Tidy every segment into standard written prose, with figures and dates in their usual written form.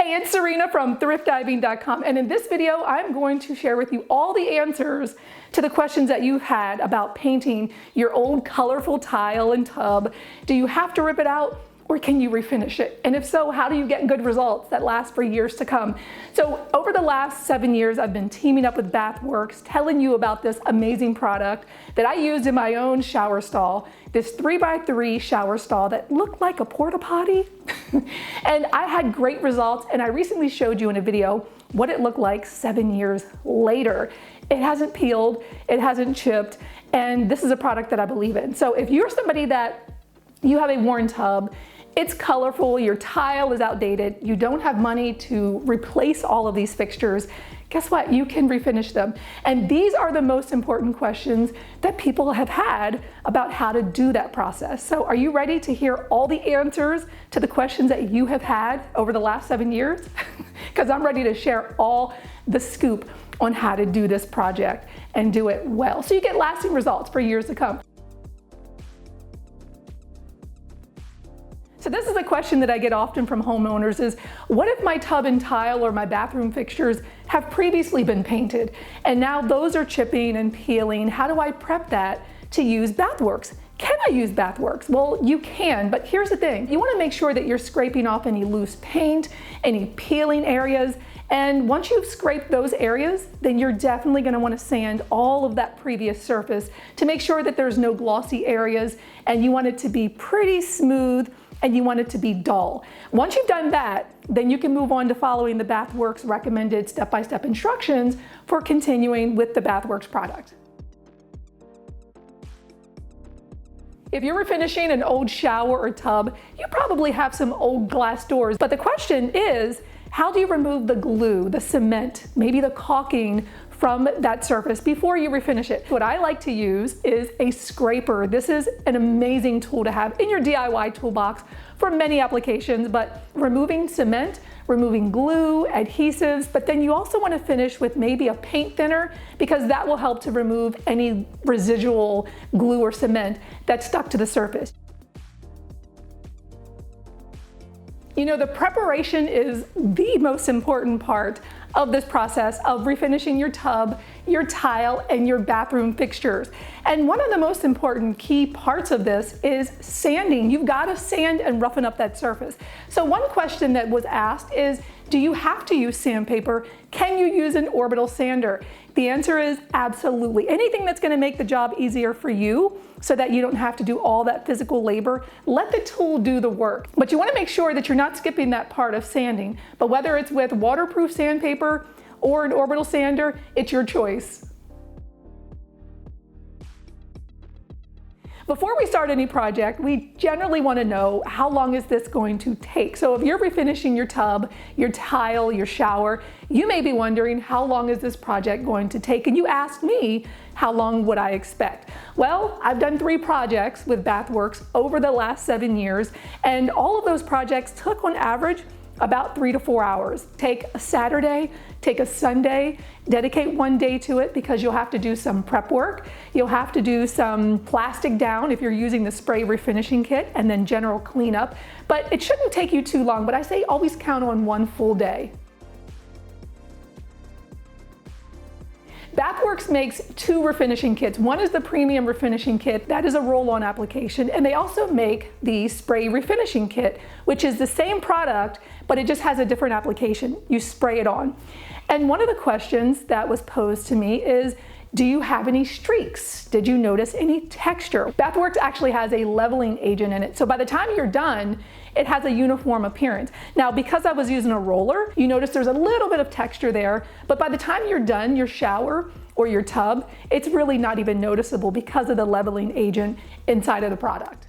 Hey, it's Serena from thriftiving.com, and in this video I'm going to share with you all the answers to the questions that you've had about painting your old colorful tile and tub. Do you have to rip it out, or can you refinish it? And if so, how do you get good results that last for years to come? So over the last 7 years, I've been teaming up with Bathworks, telling you about this amazing product that I used in my own shower stall, this 3x3 shower stall that looked like a porta potty. And I had great results, and I recently showed you in a video what it looked like 7 years later. It hasn't peeled, it hasn't chipped, and this is a product that I believe in. So if you're somebody that you have a worn tub, it's colorful, your tile is outdated, you don't have money to replace all of these fixtures, guess what? You can refinish them. And these are the most important questions that people have had about how to do that process. So are you ready to hear all the answers to the questions that you have had over the last 7 years? Because I'm ready to share all the scoop on how to do this project and do it well, so you get lasting results for years to come. So this is a question that I get often from homeowners is, what if my tub and tile or my bathroom fixtures have previously been painted and now those are chipping and peeling? How do I prep that to use Bathworks? Can I use Bathworks? Well, you can, but here's the thing. You want to make sure that you're scraping off any loose paint, any peeling areas, and once you've scraped those areas, then you're definitely going to want to sand all of that previous surface to make sure that there's no glossy areas, and you want it to be pretty smooth and you want it to be dull. Once you've done that, then you can move on to following the Bathworks recommended step-by-step instructions for continuing with the Bathworks product. If you're refinishing an old shower or tub, you probably have some old glass doors, but the question is, how do you remove the glue, the cement, maybe the caulking from that surface before you refinish it? What I like to use is a scraper. This is an amazing tool to have in your DIY toolbox for many applications, but removing cement, removing glue, adhesives, but then you also want to finish with maybe a paint thinner, because that will help to remove any residual glue or cement that's stuck to the surface. You know, the preparation is the most important part of this process of refinishing your tub, your tile, and your bathroom fixtures. And one of the most important key parts of this is sanding. You've got to sand and roughen up that surface. So one question that was asked is, do you have to use sandpaper? Can you use an orbital sander? The answer is absolutely. Anything that's going to make the job easier for you so that you don't have to do all that physical labor, let the tool do the work. But you want to make sure that you're not skipping that part of sanding. But whether it's with waterproof sandpaper or an orbital sander, it's your choice. Before we start any project, we generally want to know, how long is this going to take? So if you're refinishing your tub, your tile, your shower, you may be wondering, how long is this project going to take? And you asked me, how long would I expect? Well, I've done 3 projects with Bathworks over the last 7 years, and all of those projects took on average about 3 to 4 hours. Take a Saturday, take a Sunday, dedicate 1 day to it, because you'll have to do some prep work. You'll have to do some plastic down if you're using the spray refinishing kit, and then general cleanup. But it shouldn't take you too long, but I say always count on 1 full day. Bathworks makes 2 refinishing kits. One is the premium refinishing kit. That is a roll-on application. And they also make the spray refinishing kit, which is the same product, but it just has a different application. You spray it on. And one of the questions that was posed to me is, do you have any streaks? Did you notice any texture? Bathworks actually has a leveling agent in it, so by the time you're done, it has a uniform appearance. Now, because I was using a roller, you notice there's a little bit of texture there, but by the time you're done your shower or your tub, it's really not even noticeable because of the leveling agent inside of the product.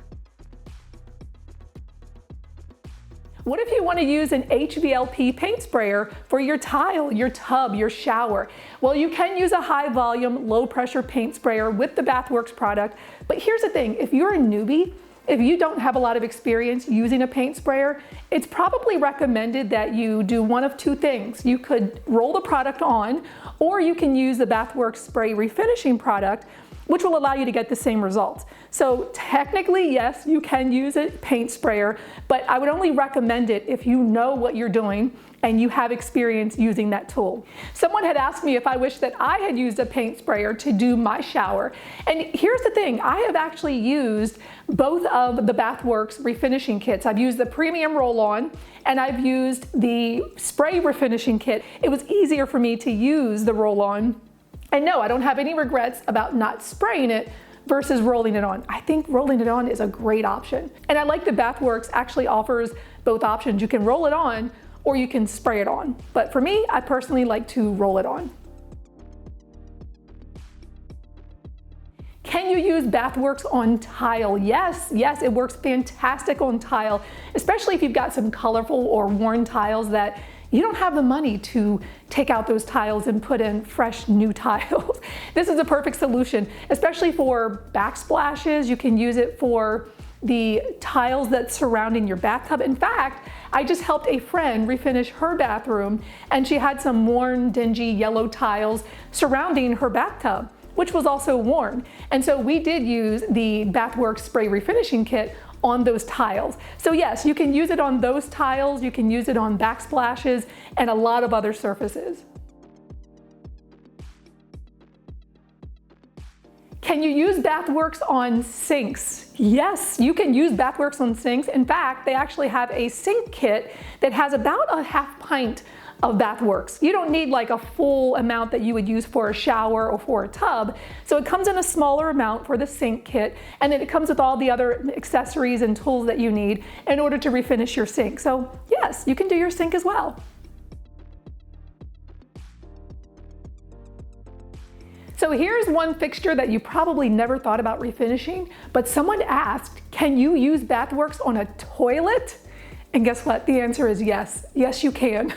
What if you want to use an HVLP paint sprayer for your tile, your tub, your shower? Well, you can use a high volume, low pressure paint sprayer with the Bathworks product. But here's the thing, if you're a newbie, if you don't have a lot of experience using a paint sprayer, it's probably recommended that you do one of 2 things. You could roll the product on, or you can use the Bathworks spray refinishing product, which will allow you to get the same results. So technically, yes, you can use a paint sprayer, but I would only recommend it if you know what you're doing and you have experience using that tool. Someone had asked me if I wish that I had used a paint sprayer to do my shower. And here's the thing, I have actually used both of the Bathworks refinishing kits. I've used the premium roll-on and I've used the spray refinishing kit. It was easier for me to use the roll-on. And no, I don't have any regrets about not spraying it versus rolling it on. I think rolling it on is a great option. And I like that Bathworks actually offers both options. You can roll it on or you can spray it on. But for me, I personally like to roll it on. Can you use Bathworks on tile? Yes, it works fantastic on tile, especially if you've got some colorful or worn tiles that you don't have the money to take out those tiles and put in fresh new tiles. This is a perfect solution, especially for backsplashes. You can use it for the tiles that's surrounding your bathtub. In fact, I just helped a friend refinish her bathroom and she had some worn, dingy yellow tiles surrounding her bathtub, which was also worn. And so we did use the Bathworks spray refinishing kit on those tiles. So yes, you can use it on those tiles, you can use it on backsplashes and a lot of other surfaces. Can you use Bathworks on sinks? Yes, you can use Bathworks on sinks. In fact, they actually have a sink kit that has about a half pint of Bathworks. You don't need like a full amount that you would use for a shower or for a tub. So it comes in a smaller amount for the sink kit, and then it comes with all the other accessories and tools that you need in order to refinish your sink. So yes, you can do your sink as well. So here's one fixture that you probably never thought about refinishing, but someone asked, can you use Bathworks on a toilet? And guess what? The answer is yes. Yes, you can.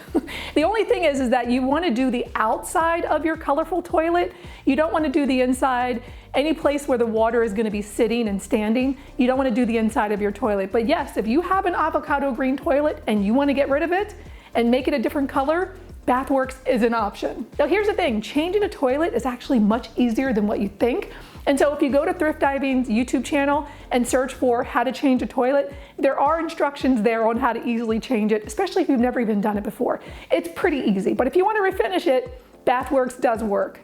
The only thing is that you want to do the outside of your colorful toilet. You don't want to do the inside. Any place where the water is going to be sitting and standing, you don't want to do the inside of your toilet. But yes, if you have an avocado green toilet and you want to get rid of it and make it a different color, Bathworks is an option. Now here's the thing, changing a toilet is actually much easier than what you think. And so if you go to Thrift Diving's YouTube channel and search for how to change a toilet, there are instructions there on how to easily change it, especially if you've never even done it before. It's pretty easy, but if you want to refinish it, Bathworks does work.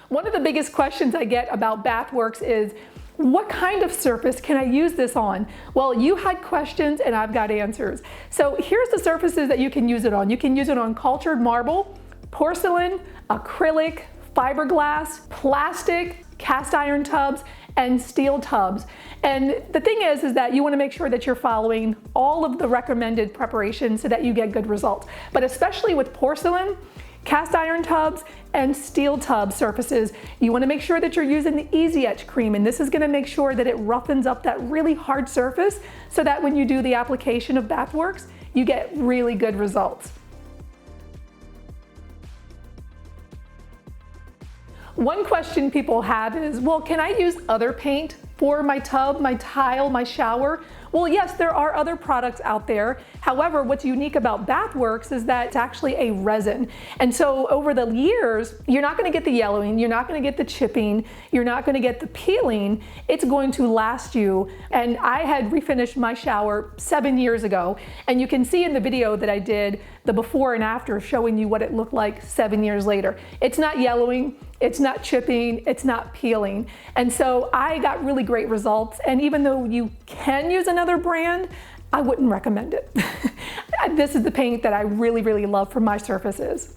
One of the biggest questions I get about Bathworks is, what kind of surface can I use this on? Well, you had questions and I've got answers. So here's the surfaces that you can use it on. You can use it on cultured marble, porcelain, acrylic, fiberglass, plastic, cast iron tubs, and steel tubs. And the thing is that you want to make sure that you're following all of the recommended preparations so that you get good results. But especially with porcelain, cast iron tubs, and steel tub surfaces, you want to make sure that you're using the Easy Etch cream, and this is going to make sure that it roughens up that really hard surface so that when you do the application of Bathworks, you get really good results. One question people have is, well, can I use other paint for my tub, my tile, my shower? Well, yes, there are other products out there. However, what's unique about Bathworks is that it's actually a resin. And so over the years, you're not gonna get the yellowing, you're not gonna get the chipping, you're not gonna get the peeling. It's going to last you. And I had refinished my shower 7 years ago, and you can see in the video that I did the before and after showing you what it looked like 7 years later. It's not yellowing, it's not chipping, it's not peeling. And so I got really great results. And even though you can use another brand, I wouldn't recommend it. This is the paint that I really, really love for my surfaces.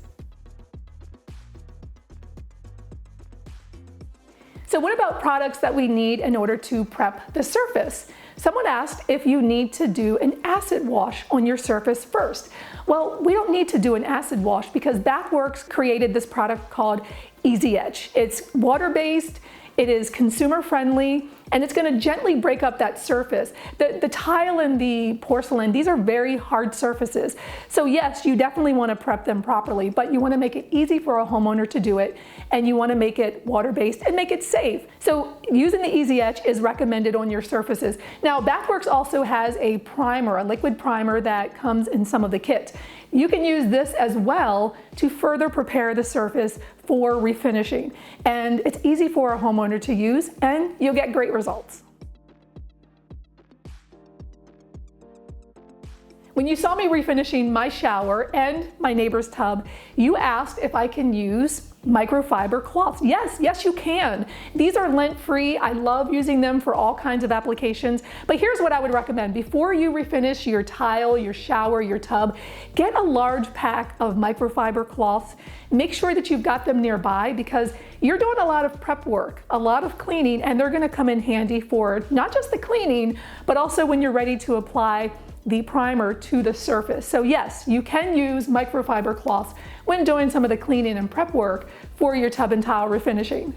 So what about products that we need in order to prep the surface? Someone asked if you need to do an acid wash on your surface first. Well, we don't need to do an acid wash because Bathworks created this product called Easy Etch. It's water-based, it is consumer friendly, and it's going to gently break up that surface. The tile and the porcelain, these are very hard surfaces. So yes, you definitely want to prep them properly, but you want to make it easy for a homeowner to do it, and you want to make it water-based and make it safe. So using the Easy Etch is recommended on your surfaces. Now, Bathworks also has a primer, a liquid primer that comes in some of the kits. You can use this as well to further prepare the surface for refinishing. And it's easy for a homeowner to use, and you'll get great results. When you saw me refinishing my shower and my neighbor's tub, you asked if I can use microfiber cloths. Yes, you can. These are lint-free. I love using them for all kinds of applications. But here's what I would recommend. Before you refinish your tile, your shower, your tub, get a large pack of microfiber cloths. Make sure that you've got them nearby, because you're doing a lot of prep work, a lot of cleaning, and they're gonna come in handy for not just the cleaning, but also when you're ready to apply the primer to the surface. So yes, you can use microfiber cloths when doing some of the cleaning and prep work for your tub and tile refinishing.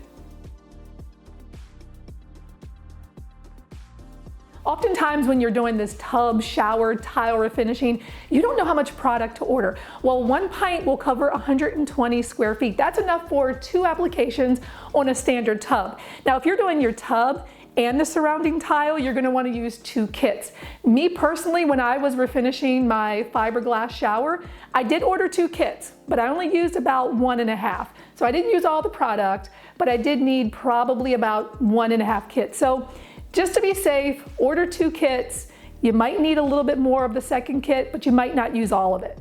Oftentimes when you're doing this tub, shower, tile refinishing, you don't know how much product to order. Well, 1 pint will cover 120 square feet. That's enough for 2 applications on a standard tub. Now, if you're doing your tub and the surrounding tile, you're going to want to use 2 kits. Me personally, when I was refinishing my fiberglass shower, I did order 2 kits, but I only used about 1.5. So I didn't use all the product, but I did need probably about 1.5 kits. So just to be safe, order 2 kits. You might need a little bit more of the second kit, but you might not use all of it.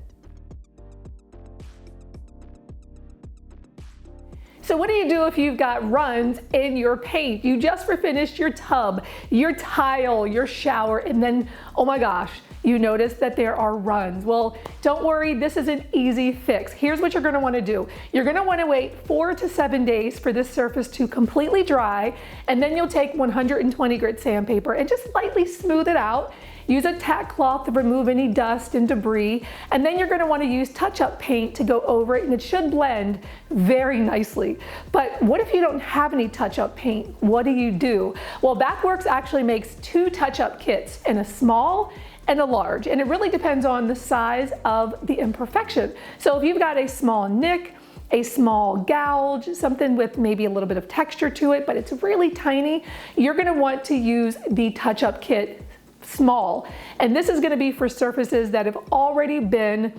So what do you do if you've got runs in your paint? You just refinished your tub, your tile, your shower, and then, oh my gosh, you notice that there are runs. Well, don't worry, this is an easy fix. Here's what you're gonna wanna do. You're gonna wanna wait 4 to 7 days for this surface to completely dry, and then you'll take 120 grit sandpaper and just lightly smooth it out. Use a tack cloth to remove any dust and debris, and then you're going to want to use touch-up paint to go over it, and it should blend very nicely. But what if you don't have any touch-up paint? What do? Well, Bathworks actually makes 2 touch-up kits, in a small and a large, and it really depends on the size of the imperfection. So if you've got a small nick, a small gouge, something with maybe a little bit of texture to it, but it's really tiny, you're going to want to use the touch-up kit small. And this is going to be for surfaces that have already been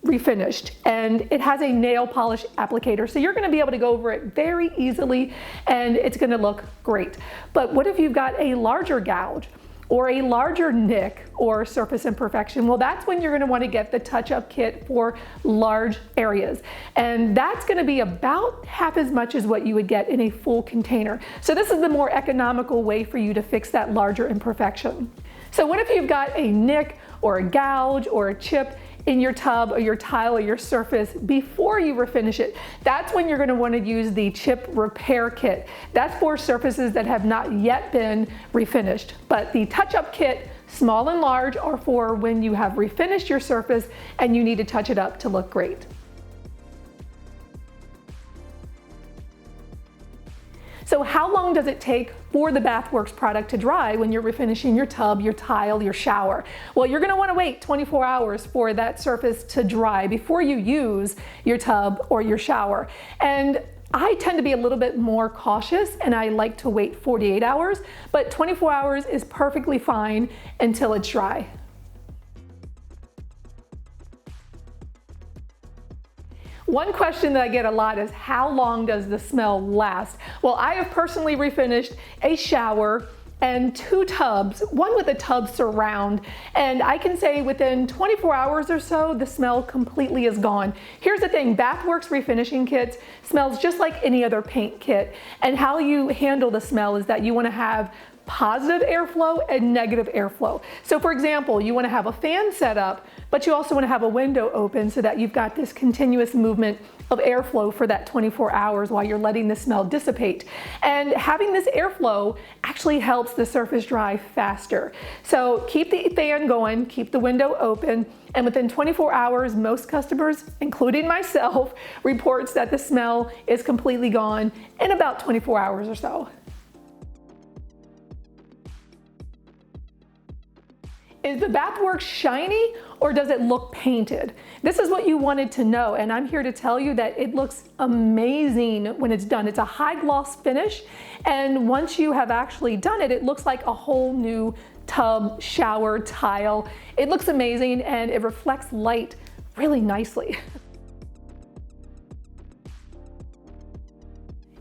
refinished, and it has a nail polish applicator, so you're going to be able to go over it very easily and it's going to look great. But what if you've got a larger gouge or a larger nick or surface imperfection? Well, that's when you're going to want to get the touch-up kit for large areas, and that's going to be about half as much as what you would get in a full container. So this is the more economical way for you to fix that larger imperfection. So what if you've got a nick or a gouge or a chip in your tub or your tile or your surface before you refinish it? That's when you're going to want to use the chip repair kit. That's for surfaces that have not yet been refinished. But the touch-up kit, small and large, are for when you have refinished your surface and you need to touch it up to look great. So how long does it take for the Bathworks product to dry when you're refinishing your tub, your tile, your shower? Well, you're going to want to wait 24 hours for that surface to dry before you use your tub or your shower. And I tend to be a little bit more cautious, and I like to wait 48 hours, but 24 hours is perfectly fine until it's dry. One question that I get a lot is, how long does the smell last? Well, I have personally refinished a shower and 2 tubs, one with a tub surround, and I can say within 24 hours or so, the smell completely is gone. Here's the thing, Bathworks refinishing kits smells just like any other paint kit, and how you handle the smell is that you want to have positive airflow and negative airflow. So for example, you want to have a fan set up, but you also want to have a window open so that you've got this continuous movement of airflow for that 24 hours while you're letting the smell dissipate. And having this airflow actually helps the surface dry faster. So keep the fan going, keep the window open, and within 24 hours, most customers, including myself, reports that the smell is completely gone in about 24 hours or so. Is the Bathworks shiny or does it look painted? This is what you wanted to know, and I'm here to tell you that it looks amazing when it's done. It's a high gloss finish, and once you have actually done it, it looks like a whole new tub, shower, tile. It looks amazing and it reflects light really nicely.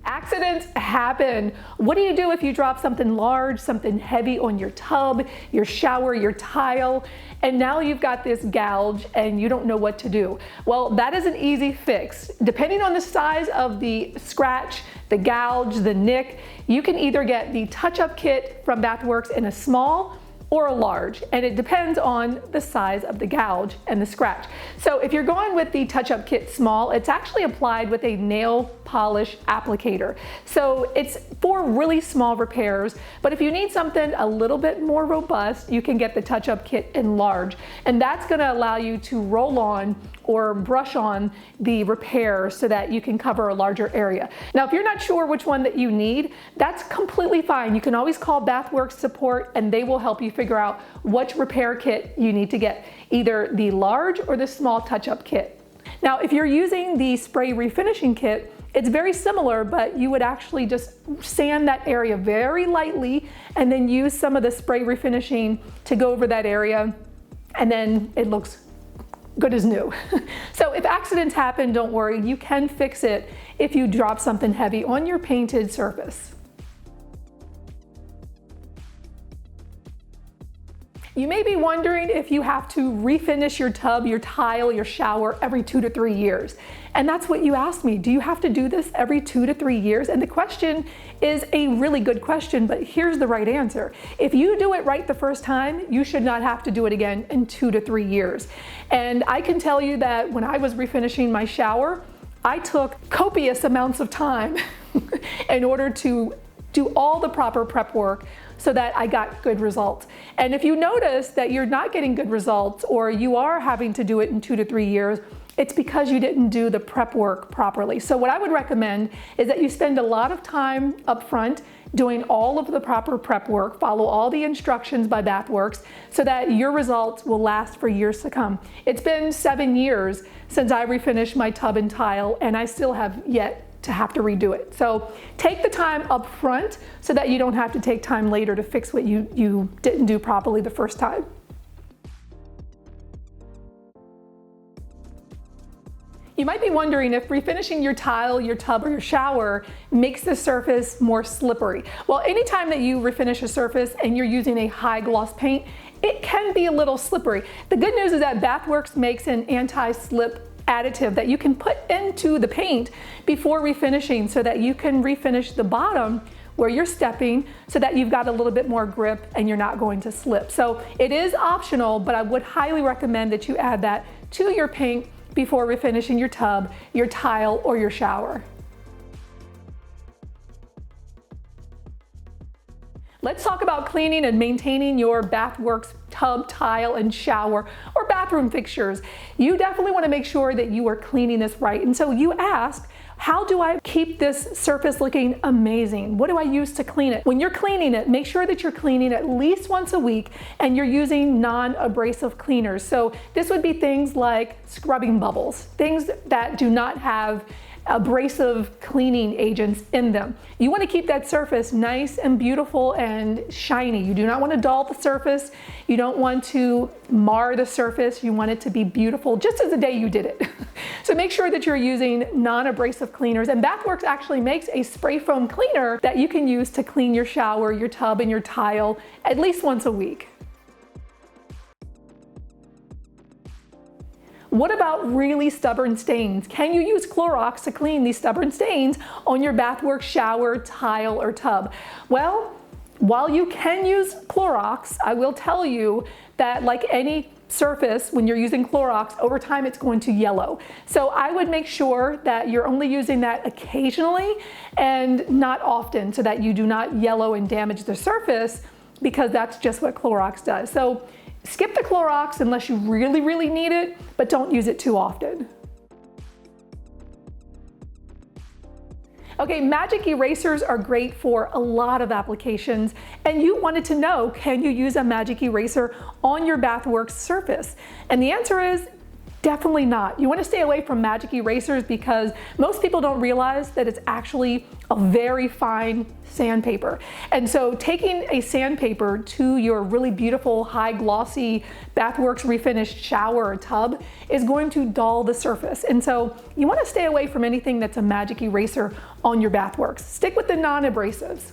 Accidents happen. What do you do if you drop something large, something heavy on your tub, your shower, your tile, and now you've got this gouge and you don't know what to do? Well, that is an easy fix. Depending on the size of the scratch, the gouge, the nick, you can either get the touch-up kit from Bathworks in a small or a large, and it depends on the size of the gouge and the scratch. So if you're going with the touch-up kit small, it's actually applied with a nail polish applicator. So it's for really small repairs, but if you need something a little bit more robust, you can get the touch-up kit in large, and that's gonna allow you to roll on or brush on the repair so that you can cover a larger area. Now, if you're not sure which one that you need, that's completely fine. You can always call Bathworks support and they will help you figure out which repair kit you need to get, either the large or the small touch-up kit. Now, if you're using the spray refinishing kit, it's very similar, but you would actually just sand that area very lightly and then use some of the spray refinishing to go over that area, and then it looks good as new. So if accidents happen, don't worry, you can fix it if you drop something heavy on your painted surface. You may be wondering if you have to refinish your tub, your tile, your shower every 2 to 3 years. And that's what you asked me. Do you have to do this every 2 to 3 years? And the question is a really good question, but here's the right answer. If you do it right the first time, you should not have to do it again in 2 to 3 years. And I can tell you that when I was refinishing my shower, I took copious amounts of time in order to do all the proper prep work so that I got good results. And if you notice that you're not getting good results or you are having to do it in 2 to 3 years, it's because you didn't do the prep work properly. So what I would recommend is that you spend a lot of time up front doing all of the proper prep work, follow all the instructions by Bathworks so that your results will last for years to come. It's been 7 years since I refinished my tub and tile, and I still have yet to have to redo it. So take the time up front so that you don't have to take time later to fix what you didn't do properly the first time. You might be wondering if refinishing your tile, your tub, or your shower makes the surface more slippery. Well, anytime that you refinish a surface and you're using a high gloss paint, it can be a little slippery. The good news is that Bathworks makes an anti-slip additive that you can put into the paint before refinishing so that you can refinish the bottom where you're stepping so that you've got a little bit more grip and you're not going to slip. So it is optional, but I would highly recommend that you add that to your paint before refinishing your tub, your tile, or your shower. Let's talk about cleaning and maintaining your Bathworks tub, tile, and shower, or bathroom fixtures. You definitely want to make sure that you are cleaning this right. And so you ask, how do I keep this surface looking amazing? What do I use to clean it? When you're cleaning it, make sure that you're cleaning at least once a week and you're using non-abrasive cleaners. So this would be things like scrubbing bubbles, things that do not have abrasive cleaning agents in them. You want to keep that surface nice and beautiful and shiny. You do not want to dull the surface. You don't want to mar the surface. You want it to be beautiful just as the day you did it. So make sure that you're using non-abrasive cleaners, and Bathworks actually makes a spray foam cleaner that you can use to clean your shower, your tub, and your tile at least once a week. What about really stubborn stains? Can you use Clorox to clean these stubborn stains on your Bathworks shower, tile, or tub? Well, while you can use Clorox, I will tell you that like any surface, when you're using Clorox, over time it's going to yellow. So I would make sure that you're only using that occasionally and not often so that you do not yellow and damage the surface, because that's just what Clorox does. So skip the Clorox unless you really, really need it, but don't use it too often. Okay, magic erasers are great for a lot of applications, and you wanted to know, can you use a magic eraser on your Bathworks surface? And the answer is definitely not. You want to stay away from magic erasers because most people don't realize that it's actually a very fine sandpaper. And so taking a sandpaper to your really beautiful high glossy Bathworks refinished shower or tub is going to dull the surface. And so you want to stay away from anything that's a magic eraser on your Bathworks. Stick with the non-abrasives.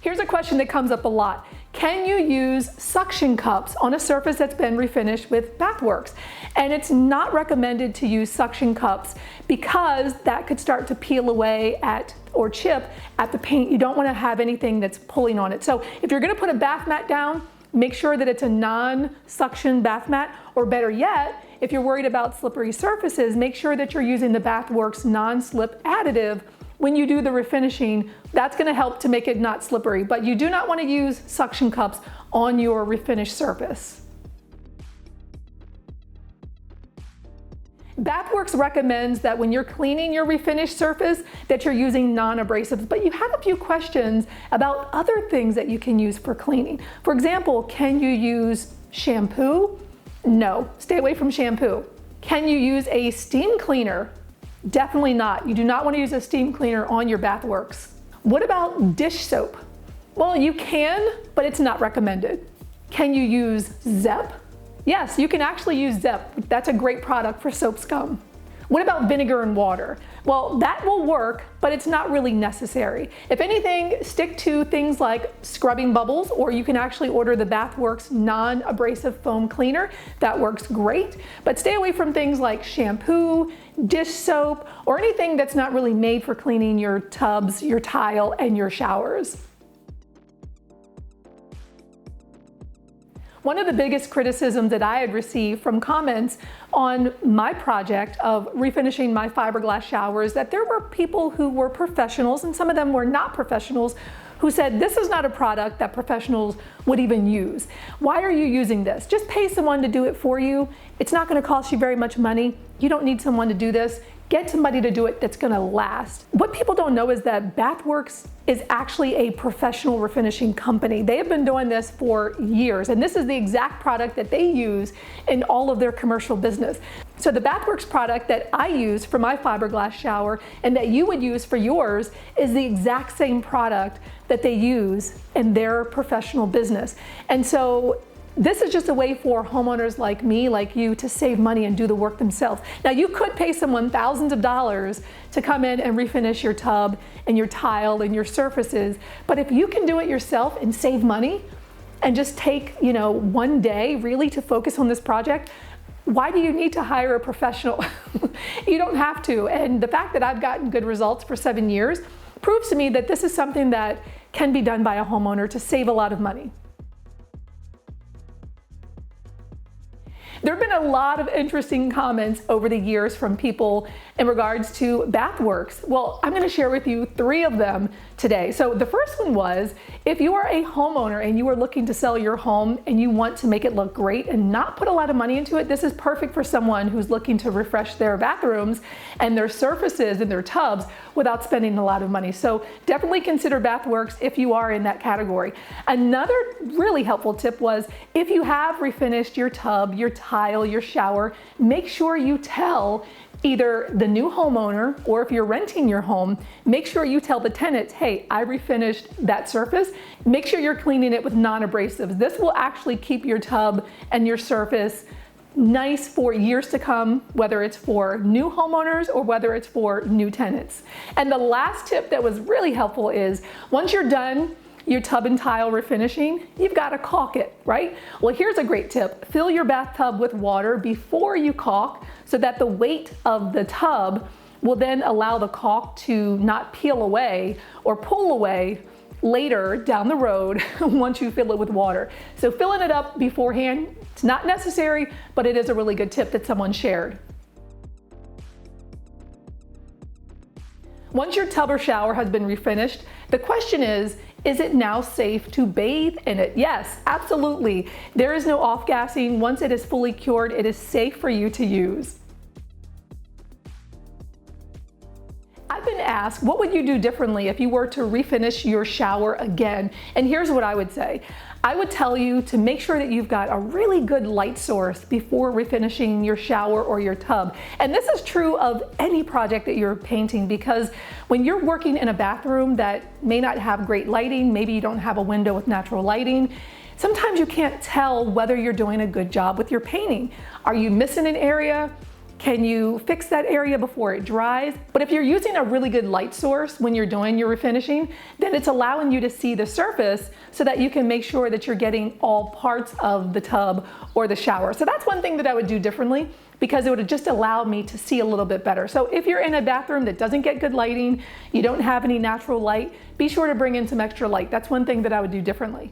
Here's a question that comes up a lot. Can you use suction cups on a surface that's been refinished with Bathworks? And it's not recommended to use suction cups because that could start to peel away at or chip at the paint. You don't want to have anything that's pulling on it. So if you're going to put a bath mat down, make sure that it's a non-suction bath mat, or better yet, if you're worried about slippery surfaces, make sure that you're using the Bathworks non-slip additive when you do the refinishing. That's going to help to make it not slippery, but you do not want to use suction cups on your refinished surface. Bathworks recommends that when you're cleaning your refinished surface that you're using non-abrasives, but you have a few questions about other things that you can use for cleaning. For example, can you use shampoo? No, stay away from shampoo. Can you use a steam cleaner? Definitely not. You do not want to use a steam cleaner on your Bathworks. What about dish soap? Well, you can, but it's not recommended. Can you use Zep? Yes, you can actually use Zep. That's a great product for soap scum. What about vinegar and water? Well, that will work, but it's not really necessary. If anything, stick to things like scrubbing bubbles, or you can actually order the Bathworks non-abrasive foam cleaner. That works great, but stay away from things like shampoo, dish soap, or anything that's not really made for cleaning your tubs, your tile, and your showers. One of the biggest criticisms that I had received from comments on my project of refinishing my fiberglass showers, that there were people who were professionals, and some of them were not professionals, who said, this is not a product that professionals would even use. Why are you using this? Just pay someone to do it for you. It's not going to cost you very much money. You don't need someone to do this. Get somebody to do it that's going to last. What people don't know is that Bathworks is actually a professional refinishing company. They have been doing this for years, and this is the exact product that they use in all of their commercial business. So the Bathworks product that I use for my fiberglass shower and that you would use for yours is the exact same product that they use in their professional business. And so this is just a way for homeowners like me, like you, to save money and do the work themselves. Now, you could pay someone thousands of dollars to come in and refinish your tub and your tile and your surfaces, but if you can do it yourself and save money and just take, one day really to focus on this project, why do you need to hire a professional? You don't have to. And the fact that I've gotten good results for 7 years proves to me that this is something that can be done by a homeowner to save a lot of money. There have been a lot of interesting comments over the years from people in regards to Bathworks. Well, I'm going to share with you 3 of them today. So the first one was, if you are a homeowner and you are looking to sell your home and you want to make it look great and not put a lot of money into it, this is perfect for someone who's looking to refresh their bathrooms and their surfaces and their tubs without spending a lot of money. So definitely consider Bathworks if you are in that category. Another really helpful tip was, if you have refinished your tub, your tile, your shower, make sure you tell either the new homeowner, or if you're renting your home, make sure you tell the tenants, hey, I refinished that surface. Make sure you're cleaning it with non-abrasives. This will actually keep your tub and your surface nice for years to come, whether it's for new homeowners or whether it's for new tenants. And the last tip that was really helpful is, once you're done your tub and tile refinishing, you've got to caulk it, right? Well, here's a great tip. Fill your bathtub with water before you caulk so that the weight of the tub will then allow the caulk to not peel away or pull away later down the road once you fill it with water. So filling it up beforehand, it's not necessary, but it is a really good tip that someone shared. Once your tub or shower has been refinished, the question is it now safe to bathe in it? Yes, absolutely. There is no off-gassing. Once it is fully cured, it is safe for you to use. ask, what would you do differently if you were to refinish your shower again? And here's what I would say. I would tell you to make sure that you've got a really good light source before refinishing your shower or your tub. And this is true of any project that you're painting, because when you're working in a bathroom that may not have great lighting, maybe you don't have a window with natural lighting, sometimes you can't tell whether you're doing a good job with your painting. Are you missing an area? Can you fix that area before it dries? But if you're using a really good light source when you're doing your refinishing, then it's allowing you to see the surface so that you can make sure that you're getting all parts of the tub or the shower. So that's one thing that I would do differently, because it would just allow me to see a little bit better. So if you're in a bathroom that doesn't get good lighting, you don't have any natural light, be sure to bring in some extra light. That's one thing that I would do differently.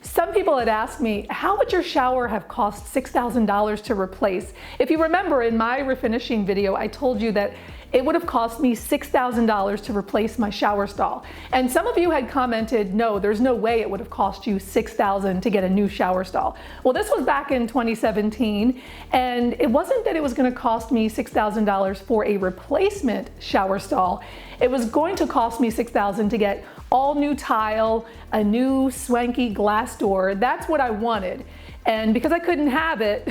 Some people had asked me, how would your shower have cost $6,000 to replace? If you remember in my refinishing video, I told you that it would have cost me $6,000 to replace my shower stall. And some of you had commented, no, there's no way it would have cost you $6,000 to get a new shower stall. Well, this was back in 2017, and it wasn't that it was going to cost me $6,000 for a replacement shower stall. It was going to cost me $6,000 to get all new tile, a new swanky glass door. That's what I wanted. And because I couldn't have it,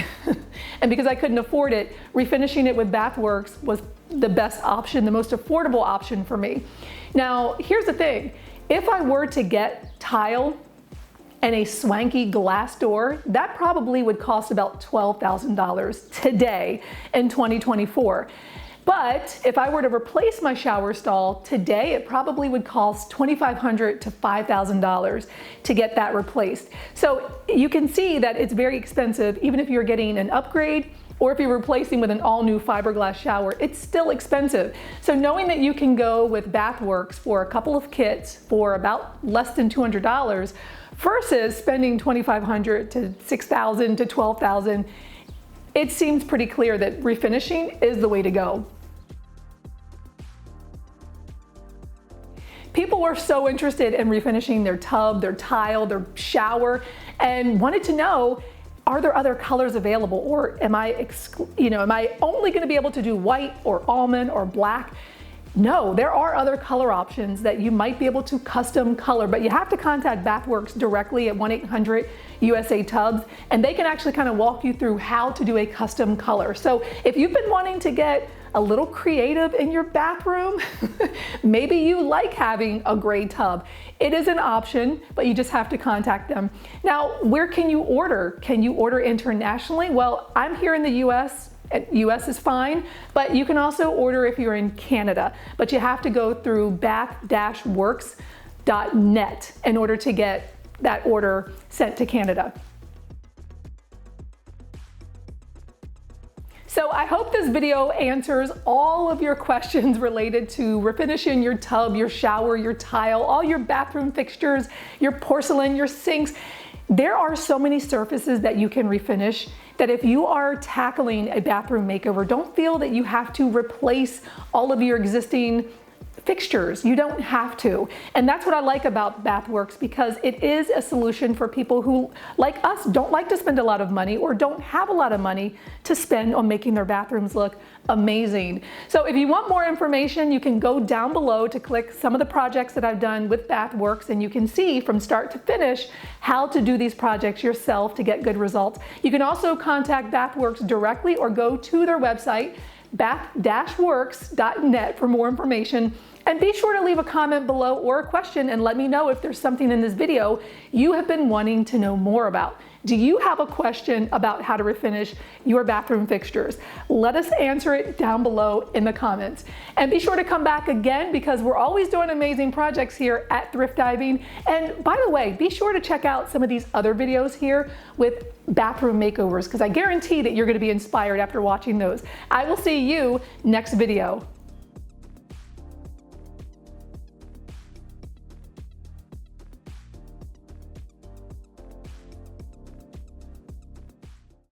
and because I couldn't afford it, refinishing it with Bathworks was the best option, the most affordable option for me. Now, here's the thing. If I were to get tile and a swanky glass door, that probably would cost about $12,000 today in 2024. But if I were to replace my shower stall today, it probably would cost $2,500 to $5,000 to get that replaced. So you can see that it's very expensive, even if you're getting an upgrade or if you're replacing with an all-new fiberglass shower, it's still expensive. So knowing that you can go with Bathworks for a couple of kits for about less than $200 versus spending $2,500 to $6,000 to $12,000, it seems pretty clear that refinishing is the way to go. People were so interested in refinishing their tub, their tile, their shower, and wanted to know, are there other colors available, or am I only going to be able to do white or almond or black? No, there are other color options that you might be able to custom color, but you have to contact Bathworks directly at 1-800-USA-TUBS, and they can actually kind of walk you through how to do a custom color. So if you've been wanting to get a little creative in your bathroom, maybe you like having a gray tub. It is an option, but you just have to contact them. Now, where can you order? Can you order internationally? Well, I'm here in the US. US is fine, but you can also order if you're in Canada, but you have to go through bath-works.net in order to get that order sent to Canada. So I hope this video answers all of your questions related to refinishing your tub, your shower, your tile, all your bathroom fixtures, your porcelain, your sinks. There are so many surfaces that you can refinish that if you are tackling a bathroom makeover, don't feel that you have to replace all of your existing fixtures. You don't have to. And that's what I like about Bathworks, because it is a solution for people who, like us, don't like to spend a lot of money or don't have a lot of money to spend on making their bathrooms look amazing. So if you want more information, you can go down below to click some of the projects that I've done with Bathworks, and you can see from start to finish how to do these projects yourself to get good results. You can also contact Bathworks directly or go to their website, bath-works.net, for more information. And be sure to leave a comment below or a question and let me know if there's something in this video you have been wanting to know more about. Do you have a question about how to refinish your bathroom fixtures? Let us answer it down below in the comments. And be sure to come back again, because we're always doing amazing projects here at Thrift Diving. And by the way, be sure to check out some of these other videos here with bathroom makeovers, because I guarantee that you're going to be inspired after watching those. I will see you next video.